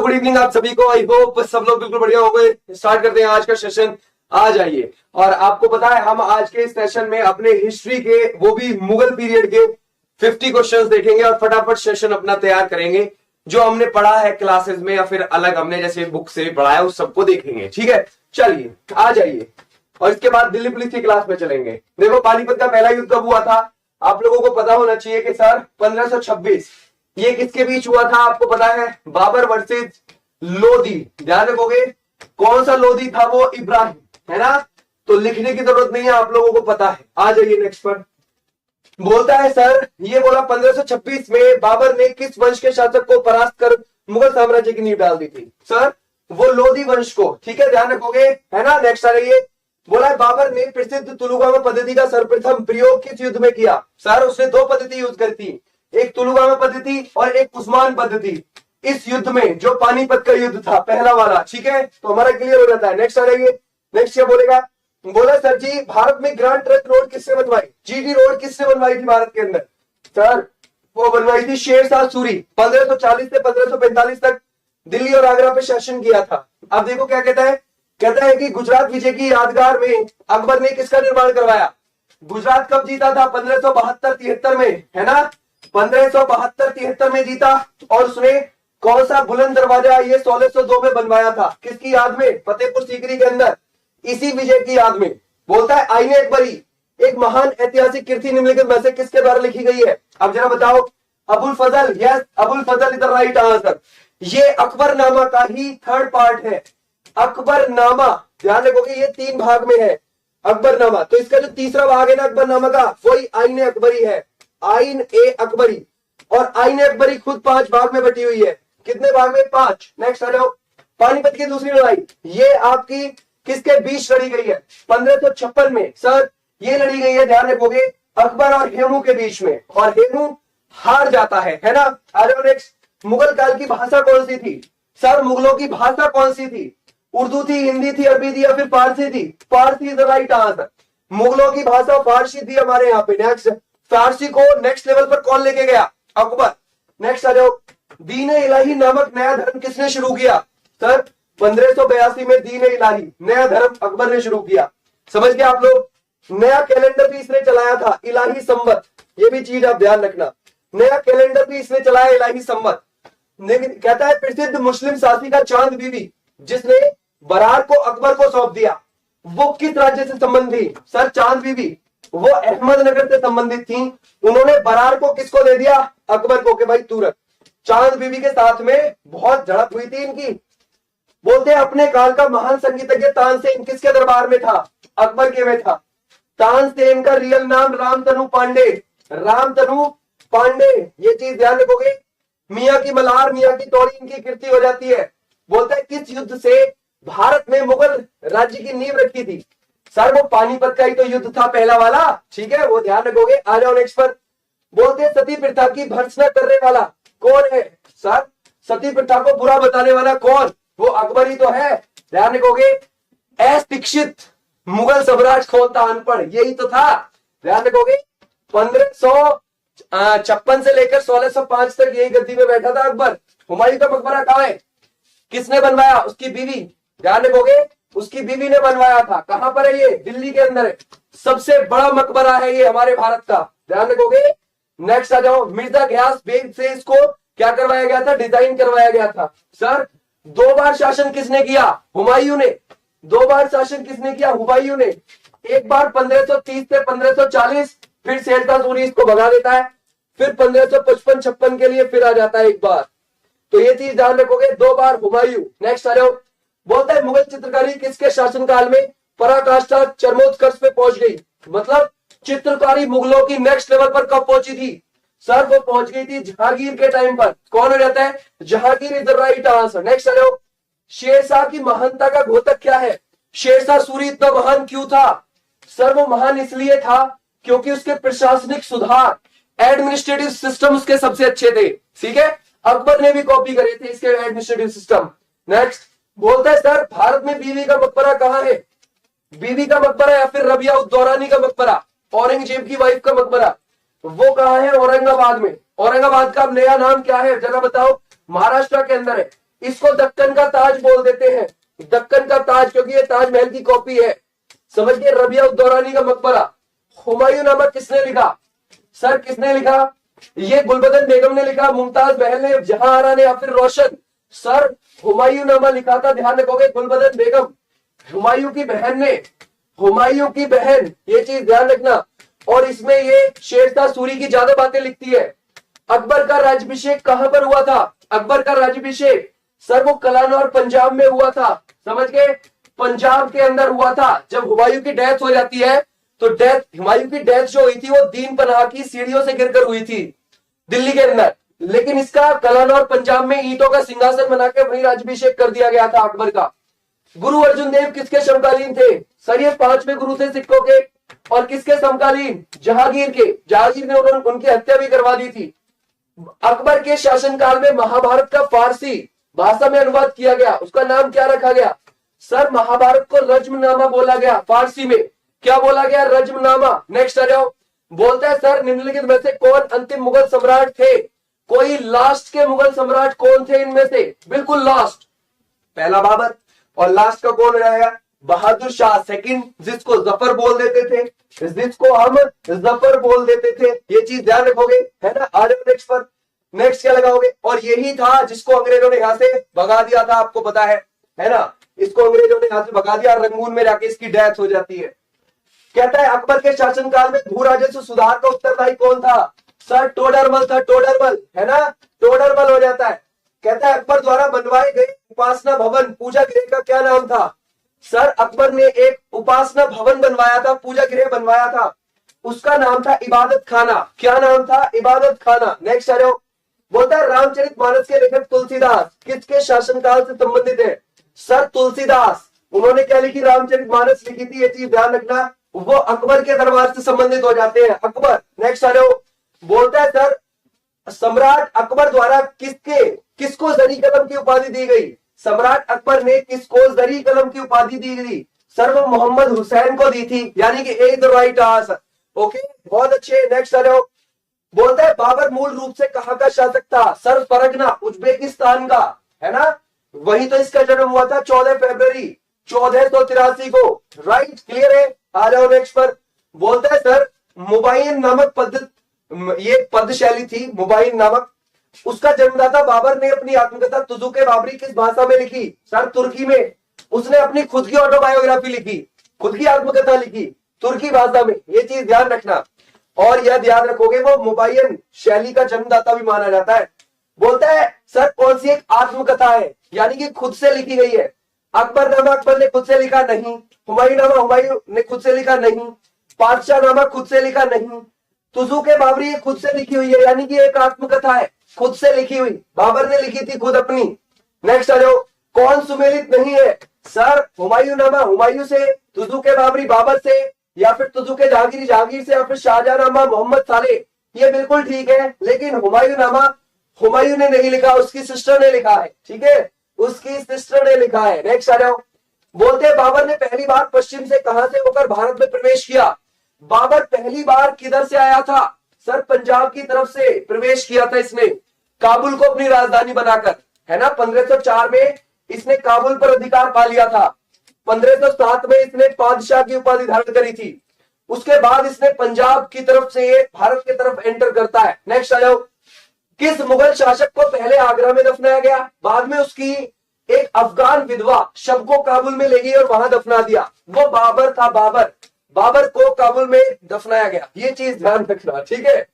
Good evening आप सभी को। आई होप सब लोग बिल्कुल बढ़िया हो गए। स्टार्ट करते हैं आज का सेशन। आ जाइए। और आपको पता है हम आज के इस सेशन में अपने हिस्ट्री के, वो भी मुगल पीरियड के 50 क्वेश्चंस देखेंगे और फटाफट सेशन अपना तैयार करेंगे। जो हमने पढ़ा है क्लासेस में या फिर अलग हमने जैसे बुक से पढ़ा है उस सबको देखेंगे। ठीक है, चलिए आ जाइए। और इसके बाद दिल्ली पुलिस की क्लास में चलेंगे। देखो, पानीपत का पहला युद्ध कब हुआ था? आप लोगों को पता होना चाहिए कि सर 1526। ये किसके बीच हुआ था आपको पता है? बाबर वर्सेस लोधी। ध्यान रखोगे कौन सा लोधी था वो? इब्राहिम, है ना? तो लिखने की जरूरत नहीं है, आप लोगों को पता है। आ जाइए नेक्स्ट पर। बोलता है सर, ये बोला 1526 में बाबर ने किस वंश के शासक को परास्त कर मुगल साम्राज्य की नींव डाल दी थी? सर वो लोधी वंश को। ठीक है, ध्यान रखोगे, है ना? नेक्स्ट आ रही है। बोला है बाबर ने प्रसिद्ध तुलुगामा पद्धति का सर्वप्रथम प्रयोग किस युद्ध में किया? सर उसने दो पद्धति यूज करी थी, एक तुलुगामा पद्धति और एक उस्मान पद्धति। इस युद्ध में जो पानीपत का युद्ध था पहला वाला, ठीक है, तो हमारा क्लियर हो जाता है। नेक्स्ट आ रही है। नेक्स्ट क्या बोलेगा? बोला सर जी भारत में ग्रांड ट्रंक रोड किसने बनवाई? जीटी रोड किसने बनवाई थी भारत के अंदर? सर वो बनवाई थी शेरशाह सूरी। 1540 से 1545 तक दिल्ली और आगरा पे शासन किया था। अब देखो क्या कहता है। कहता है कि गुजरात विजय की यादगार में अकबर ने किसका निर्माण करवाया? गुजरात कब जीता था? 1572-73 में, है ना? 1572-73 में जीता। और उसने कौन सा बुलंद दरवाजा ये 1602 में बनवाया था? किसकी याद में? फतेहपुर सीकरी के अंदर, इसी विजय की याद में। बोलता है आईने अकबरी एक महान ऐतिहासिक कीर्ति निम्नलिखित में से किसके द्वारा लिखी गई है? अब जरा बताओ। Abul Fazal. Yes, Abul Fazal is the right answer. ये अकबरनामा का ही थर्ड पार्ट है। अकबरनामा, ध्यान रखोगे ये 3 भाग में है अकबरनामा। तो इसका जो तीसरा भाग है ना अकबरनामा का, वही आईने अकबरी है। आईन ए अकबरी। और आईने अकबरी खुद 5 भाग में बटी हुई है। कितने भाग में? 5। नेक्स्ट आ जाओ। पानीपत की दूसरी लड़ाई, ये आपकी किसके बीच लड़ी गई है? 1556 में। सर ये लड़ी गई है, ध्यान रखोगे, अकबर और हेमू के बीच में। और हेमू हार जाता है ना? आ जाओ नेक्स्ट। मुगल काल की भाषा कौन सी थी? सर मुगलों की भाषा कौन सी थी? उर्दू थी, हिंदी थी, अरबी थी या फिर फारसी थी? फारसी इज द राइट आंसर। मुगलों की भाषा फारसी थी हमारे यहाँ पे। नेक्स्ट, फारसी को नेक्स्ट लेवल पर कौन लेके गया? अकबर। नेक्स्ट आ जाओ। दीन इलाही नामक नया धर्म किसने शुरू किया? सर 1582 में दीन इलाही नया धर्म अकबर ने शुरू किया। समझ गए आप लोग? नया कैलेंडर भी इसने चलाया था, इलाही संवत। ये भी चीज आप ध्यान रखना, नया कैलेंडर भी इसने चलाया, इलाही संवत। कहता है प्रसिद्ध मुस्लिम शासिका चांद बीबी जिसने बरार को अकबर को सौंप दिया, वो किस राज्य से संबंधी? सर चांद बीबी वो अहमदनगर से संबंधित थी। उन्होंने बरार को किसको दे दिया? अकबर को, कि भाई तू रख। चांद बीबी के साथ में बहुत झड़प हुई थी इनकी। बोलते हैं अपने काल का महान संगीतज्ञ तानसेन किसके दरबार में था? अकबर के में था। तानसेन का रियल नाम रामतनु पांडे। रामतनु पांडे, ये चीज ध्यान रखोगे। मियां की मल्हार, मियां की तौड़ी इनकी कीर्ति हो जाती है। बोलता है किस युद्ध से भारत में मुगल राज्य की नींव रखी थी? सर वो पानीपत का ही तो युद्ध था पहला वाला, ठीक है, वो ध्यान रखोगे। आ जाओ नेक्स्ट पर। बोलते हैं सती प्रथा की भर्त्सना करने वाला कौन है? सर सती प्रथा को बुरा बताने वाला कौन? वो अकबर ही तो है, ध्यान रखोगे। एस दीक्षित मुगल सम्राट कौन था? अनपढ़, यही तो था, ध्यान रखोगे। 1556 से लेकर 1605 तक यही गद्दी में बैठा था अकबर। हुमायूं का मकबरा कहाँ है? किसने बनवाया? उसकी बीवी, ध्यान रखोगे, उसकी बीवी ने बनवाया था। कहां पर है ये? दिल्ली के अंदर है। सबसे बड़ा मकबरा है ये हमारे भारत का, ध्यान रखोगे। नेक्स्ट आ जाओ। मिर्जा गयास बेग से इसको क्या करवाया गया था? डिजाइन करवाया गया था। सर 2 बार शासन किसने किया? हुमायूं ने। 2 बार शासन किसने किया? हुमायूं ने। एक बार 1530 से 1540, फिर शेरशाह सूरी इसको भगा देता है, फिर 1555-56 के लिए फिर आ जाता है एक बार। तो ये चीज ध्यान रखोगे, 2 बार हुमायूं। नेक्स्ट आ जाओ। बोलता है मुगल चित्रकारी किसके शासनकाल में पराकाष्ठा चरमोत्कर्ष पे पहुंच गई? मतलब चित्रकारी मुगलों की नेक्स्ट लेवल पर कब पहुंची थी? सर वो पहुंच गई थी जहांगीर के टाइम पर। कौन हो जाता है? Jahangir is the right answer. Next आ जाओ। शेरशाह की महानता का घोतक क्या है? शेरशाह सूरी इतना महान क्यों था? सर वो महान इसलिए था क्योंकि उसके प्रशासनिक सुधार, एडमिनिस्ट्रेटिव सिस्टम उसके सबसे अच्छे थे, ठीक है। अकबर ने भी कॉपी करे थे इसके एडमिनिस्ट्रेटिव सिस्टम। नेक्स्ट बोलता है सर भारत में बीवी का मकबरा कहाँ है? बीवी का मकबरा या फिर रबिया उद दौरानी का मकबरा, औरंगजेब की वाइफ का मकबरा, वो कहाँ है? औरंगाबाद में। औरंगाबाद का नया नाम क्या है जरा बताओ? महाराष्ट्र के अंदर है। इसको दक्कन का ताज बोल देते हैं, दक्कन का ताज, क्योंकि ये ताजमहल की कॉपी है। समझ गए? रबिया उद दौरानी का मकबरा। हुमायूंनामा किसने लिखा? सर किसने लिखा? ये गुलबदन बेगम ने लिखा, मुमताज महल ने, जहांआरा ने, या फिर रोशन? सर हुमायूंनामा लिखा था, ध्यान रखोगे, गुलबदन बेगम, हुमायूं की बहन ने, हुमायूं की बहन, ये चीज ध्यान रखना। और इसमें ये शेरशाह सूरी की ज्यादा बातें लिखती है। अकबर का राज्याभिषेक कहां पर हुआ था? अकबर का राज्याभिषेक सर वो कलानौर पंजाब में हुआ था। समझ गए? पंजाब के अंदर हुआ था। जब हुमायूं की डेथ हो जाती है तो हुमायूं की डेथ जो हुई थी वो दीन पनाह की सीढ़ियों से गिरकर हुई थी दिल्ली के अंदर, लेकिन इसका कलानौर पंजाब में ईंटों का सिंहासन बनाकर वहीं राज्याभिषेक कर दिया गया था अकबर का। गुरु अर्जुन देव किसके समकालीन थे? सर ये 5वें गुरु थे सिखों के। और किसके समकालीन? जहांगीर के। जहांगीर ने उनकी हत्या भी करवा दी थी। अकबर के शासनकाल में महाभारत का फारसी भाषा में अनुवाद किया गया, उसका नाम क्या रखा गया? सर महाभारत को रज्मनामा बोला गया, फारसी में क्या बोला गया? रज्मनामा। नेक्स्ट आ जाओ। बोलता है सर निम्नलिखित में से कौन अंतिम मुगल सम्राट थे? कोई लास्ट के मुगल सम्राट कौन थे इनमें से? बिल्कुल लास्ट, पहला बाबर, और लास्ट का कौन रहेगा? बहादुर शाह सेकंड, जिसको जफर बोल देते थे, जिसको हम जफर बोल देते थे। ये चीज ध्यान रखोगे, है ना? आ जाओ नेक्स्ट पर। नेक्स्ट क्या लगाओगे? और यही था जिसको अंग्रेजों ने यहां से भगा दिया था, आपको पता है ना? इसको अंग्रेजों ने यहां से भगा दिया, रंगून में जाके इसकी डेथ हो जाती है। कहता है अकबर के शासनकाल में भू राजस्व सुधार का उत्तरदायी कौन था? सर टोडरमल था, टोडरमल, है ना? टोडरमल हो जाता है। कहता है अकबर द्वारा बनवाए गए उपासना भवन पूजा गृह का क्या नाम था? सर अकबर ने एक उपासना भवन बनवाया था, पूजा गृह बनवाया था, उसका नाम था इबादत खाना। क्या नाम था? इबादत खाना। नेक्स्ट आ जाओ। बोलता है रामचरितमानस के लेखक तुलसीदास किसके शासनकाल से संबंधित है? सर तुलसीदास, उन्होंने क्या लिखी? रामचरितमानस लिखी थी। ये चीज ध्यान रखना, वो अकबर के दरबार से संबंधित हो जाते हैं, अकबर। नेक्स्ट आ जाओ। बोलता है सर सम्राट अकबर द्वारा किसको जरी कलम की उपाधि दी गई? सम्राट अकबर ने किसको जरी कलम की उपाधि दी गई? सर वो मोहम्मद हुसैन को दी थी, यानी कि ए द राइट आंसर। ओके, बहुत अच्छे। नेक्स्ट आ जाओ। बोलता है बाबर मूल रूप से कहां का शासक था? सर परगना, उज्बेकिस्तान का, है ना? वही तो इसका जन्म हुआ था 14 फरवरी 1483 को। राइट, क्लियर है? आ जाओ नेक्स्ट पर। बोलता है सर मुबाइन नामक ये पद शैली थी, मुबाइन नामक, उसका जन्मदाता बाबर ने अपनी आत्मकथा तुजुक-ए बाबरी किस भाषा में लिखी? सर तुर्की में। उसने अपनी खुद की ऑटोबायोग्राफी लिखी, खुद की आत्मकथा लिखी तुर्की भाषा में। ये चीज ध्यान रखना, और यह ध्यान रखोगे वो मुबाइन शैली का जन्मदाता भी माना जाता है। बोलता है सर कौन सी एक आत्मकथा है, यानी कि खुद से लिखी गई है? अकबरनामा अकबर ने खुद से लिखा? नहीं। हुमायूंनामा हुमायूं ने खुद से लिखा? नहीं। पातशाहनामा खुद से लिखा? नहीं। तुजुक-ए बाबरी खुद से लिखी हुई है, यानी कि एक आत्मकथा है, खुद से लिखी हुई, बाबर ने लिखी थी खुद अपनी। नेक्स्ट आ जाओ। कौन सुमेलित नहीं है? सर हुमायूंनामा हुमायूं से, तुजुक-ए बाबरी बाबर से, या फिर तुजुक-ए जहांगीरी जहांगीर से, या फिर शाहजहांनामा मोहम्मद साले। ये बिल्कुल ठीक है, लेकिन हुमायूंनामा हुमायूं ने नहीं लिखा, उसकी सिस्टर ने लिखा है। ठीक है, उसकी सिस्टर ने लिखा है। नेक्स्ट आ जाओ। बोलते हैं बाबर ने पहली बार पश्चिम से कहां से होकर भारत में प्रवेश किया? बाबर पहली बार किधर से आया था? सर पंजाब की तरफ से प्रवेश किया था इसने, काबुल को अपनी राजधानी बनाकर, है ना? 1504 में इसने काबुल पर अधिकार पा लिया था। 1507 में इसने पादशाह की उपाधि धारण करी थी। उसके बाद इसने पंजाब की तरफ से भारत की तरफ एंटर करता है। नेक्स्ट आ जाओ। किस मुगल शासक को पहले आगरा में दफनाया गया? बाद में उसकी एक अफगान विधवा शव को काबुल में ले गई और वहां दफना दिया। वो बाबर था, बाबर। बाबर को काबुल में दफनाया गया, ये चीज ध्यान रखना। ठीक है,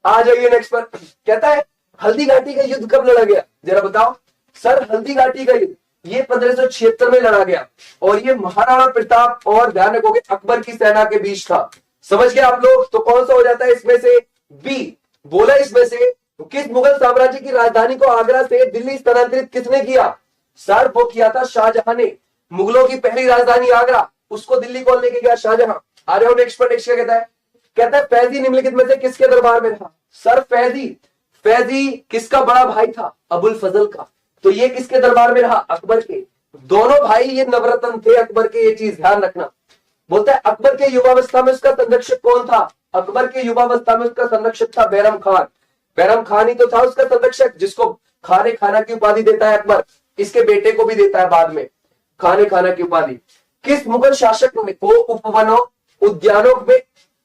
आ जाइए नेक्स्ट पर। कहता है हल्दी घाटी का युद्ध कब लड़ा गया? जरा बताओ। सर हल्दी घाटी का युद्ध ये 1576 में लड़ा गया, और ये महाराणा प्रताप और ध्यान रखोगे अकबर की सेना के बीच था। समझ गए आप लोग? तो कौन सा हो जाता है इसमें से? बी। बोला इसमें से किस मुगल साम्राज्य की राजधानी को आगरा से दिल्ली स्थानांतरित किसने किया? सर वो किया था शाहजहां ने। मुगलों की पहली राजधानी आगरा, उसको दिल्ली कौन लेके गया? शाहजहां। आ जाओ नेक्स्ट पर। नेक्स्ट क्या कहता है? कहता है फैजी निम्नलिखित में से किसके दरबार में रहा? सर फैजी किसका बड़ा भाई था? अबुल फजल का। तो ये किसके दरबार में रहा? अकबर के। दोनों भाई ये नवरत्न थे अकबर के, ये चीज ध्यान रखना। बोलता है अकबर के युवावस्था में उसका संरक्षक कौन था? अकबर के युवावस्था में उसका संरक्षक था बैरम खान। बैरम खान ही तो था उसका संरक्षक, जिसको खाने खाना की उपाधि देता है अकबर। इसके बेटे को भी देता है बाद में खाने खाना की उपाधि। किस मुगल शासक को उपवनों उद्यानों में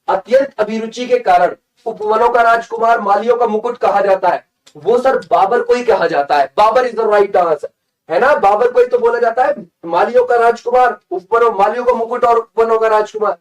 अत्यंत अभिरुचि के कारण उपवनों का राजकुमार मालियों का मुकुट कहा जाता है? वो सर बाबर को ही कहा जाता है। Babar is the right answer, है ना। बाबर को ही तो बोला जाता है मालियों का राजकुमार, उपवनों मालियों का मुकुट और उपवनों का राजकुमार।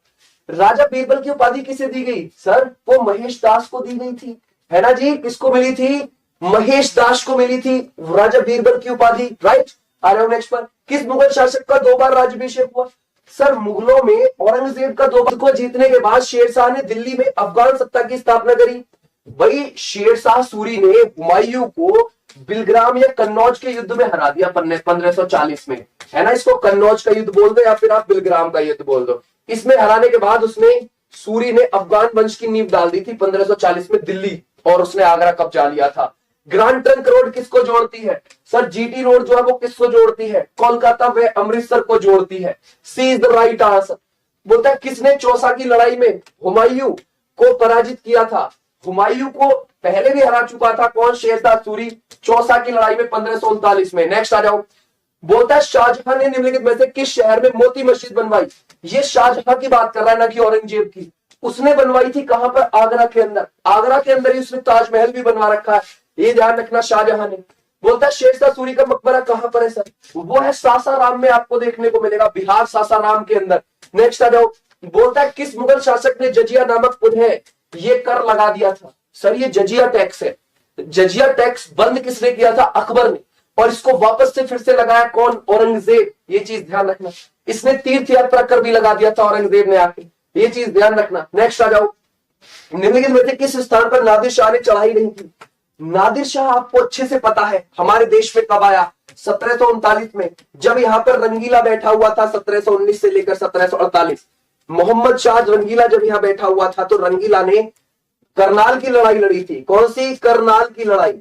राजा बीरबल की उपाधि किसे दी गई सर? वो महेश दास को दी गई थी, है ना जी। किसको मिली थी? महेश दास को मिली थी राजा बीरबल की उपाधि, राइट। आ रहे हो नेक्स्ट पर। किस मुगल शासक का 2 बार राज्याभिषेक हुआ? सर मुगलों में औरंगजेब का 2 बार को जीतने के बाद शेरशाह ने दिल्ली में अफगान सत्ता की स्थापना करी। भाई शेरशाह सूरी ने हुमायूं को बिलग्राम या कन्नौज के युद्ध में हरा दिया 1540 में, है ना। इसको कन्नौज का युद्ध बोल दो या फिर आप बिलग्राम का युद्ध बोल दो। इसमें हराने के बाद उसने सूरी ने अफगान वंश की नींव डाल दी थी 1540 में दिल्ली, और उसने आगरा कब्जा लिया था। ग्रांड ट्रंक रोड किसको जोड़ती है? सर जीटी रोड जो है वो किसको जोड़ती है? कोलकाता व अमृतसर को जोड़ती है। सी इज द राइट आंसर। बोलता है किसने चौसा की लड़ाई में हुमायूं को पराजित किया था? हुमायूं को पहले भी हरा चुका था कौन? शेरशाह सूरी, चौसा की लड़ाई में 1539 में। नेक्स्ट आ जाओ। बोलता है शाहजहां ने निम्नलिखित में से किस शहर में मोती मस्जिद बनवाई? ये शाहजहां की बात कर रहा है ना कि औरंगजेब की। उसने बनवाई थी कहां पर? आगरा के अंदर। आगरा के अंदर ही उसने ताजमहल भी बनवा रखा है, ये ध्यान रखना शाहजहां ने। बोलता है शेरशाह सूरी का मकबरा कहां पर है सर? वो है सासाराम में, आपको देखने को मिलेगा बिहार सासाराम के अंदर। नेक्स्ट आ जाओ। बोलता है किस मुगल शासक ने जजिया नामक पुनः ये कर लगा दिया था? सर ये जजिया टैक्स है। जजिया टैक्स बंद किसने किया था? अकबर ने, और इसको वापस से फिर से लगाया कौन? औरंगजेब। ये चीज ध्यान रखना। इसने तीर्थ यात्रा कर भी लगा दिया था औरंगजेब ने आके, ये चीज ध्यान रखना। नेक्स्ट आ जाओ। निम्नलिखित में से किस स्थान पर नादिर शाह ने चढ़ाई नहीं की? नादिर शाह आपको अच्छे से पता है हमारे देश में कब आया? 1739 में, जब यहाँ पर रंगीला बैठा हुआ था 1719 से लेकर 1748। मोहम्मद शाह रंगीला जब यहाँ बैठा हुआ था तो रंगीला ने करनाल की लड़ाई लड़ी थी। कौन सी? करनाल की लड़ाई,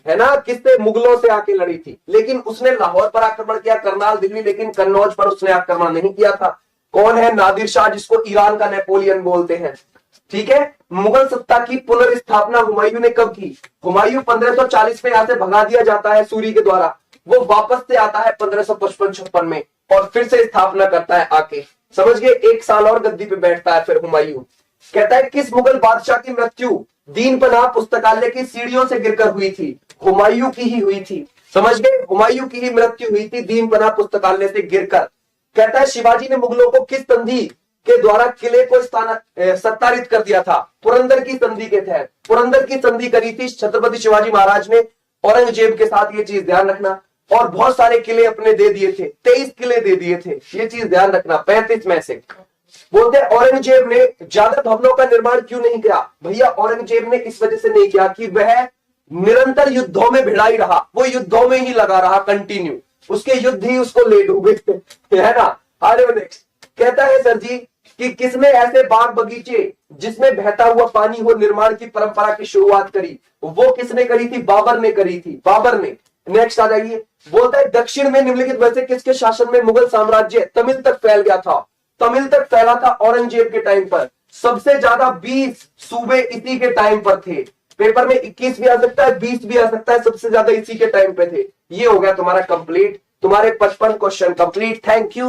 है ना। किससे? मुगलों से आके लड़ी थी। लेकिन उसने लाहौर पर आक्रमण किया, करनाल दिल्ली, लेकिन कन्नौज पर उसने आक्रमण नहीं किया था। कौन है? नादिर शाह, जिसको ईरान का नेपोलियन बोलते हैं, ठीक है। मुगल सत्ता की पुनर्स्थापना हुमायूं ने कब की? हुमायूं 1540 में यहां से भगा दिया जाता है सूरी के द्वारा। वो वापस से आता है 1555-56 में और फिर से स्थापना करता है आके, समझ गए। 1 साल और गद्दी पे बैठता है फिर हुमायूं। कहता है किस मुगल बादशाह की मृत्यु दीन पनाह पुस्तकालय की सीढ़ियों से गिरकर हुई थी? हुमायूं की ही हुई थी, समझ गए। हुमायूं की ही मृत्यु हुई थी दीन पनाह पुस्तकालय से गिरकर। कहता है शिवाजी ने मुगलों को किस संधि के द्वारा किले को सत्तारित कर दिया था? पुरंदर की संधि के तहत। पुरंदर की संधि करी थी छत्रपति शिवाजी महाराज ने औरंगजेब के साथ, ये चीज ध्यान रखना। और बहुत सारे किले अपने दे दिए थे, 23 किले दे दिए थे, ये चीज ध्यान रखना, 35 में से। बोलते औरंगजेब ने ज्यादा भवनों का निर्माण क्यों नहीं किया? भैया औरंगजेब ने इस वजह से नहीं किया कि वह निरंतर युद्धों में भिड़ाई रहा, वो युद्धों में ही लगा रहा कंटिन्यू, उसके युद्ध ही उसको ले डूबे, है ना। आगे नेक्स्ट कहता है सर जी कि किसने ऐसे बाग बगीचे जिसमें बहता हुआ पानी हो निर्माण की परंपरा की शुरुआत करी? वो किसने करी थी? बाबर ने करी थी, बाबर ने। नेक्स्ट आ जाइए। बोलता है दक्षिण में निम्नलिखित में से किसके शासन में मुगल साम्राज्य तमिल तक फैल गया था? तमिल तक फैला था औरंगजेब के टाइम पर। सबसे ज्यादा 20 सूबे इसी के टाइम पर थे। पेपर में 21 भी आ सकता है, 20 भी आ सकता है, सबसे ज्यादा इसी के टाइम पे थे। ये हो गया तुम्हारा कंप्लीट, तुम्हारे 55 क्वेश्चन कंप्लीट। Thank you.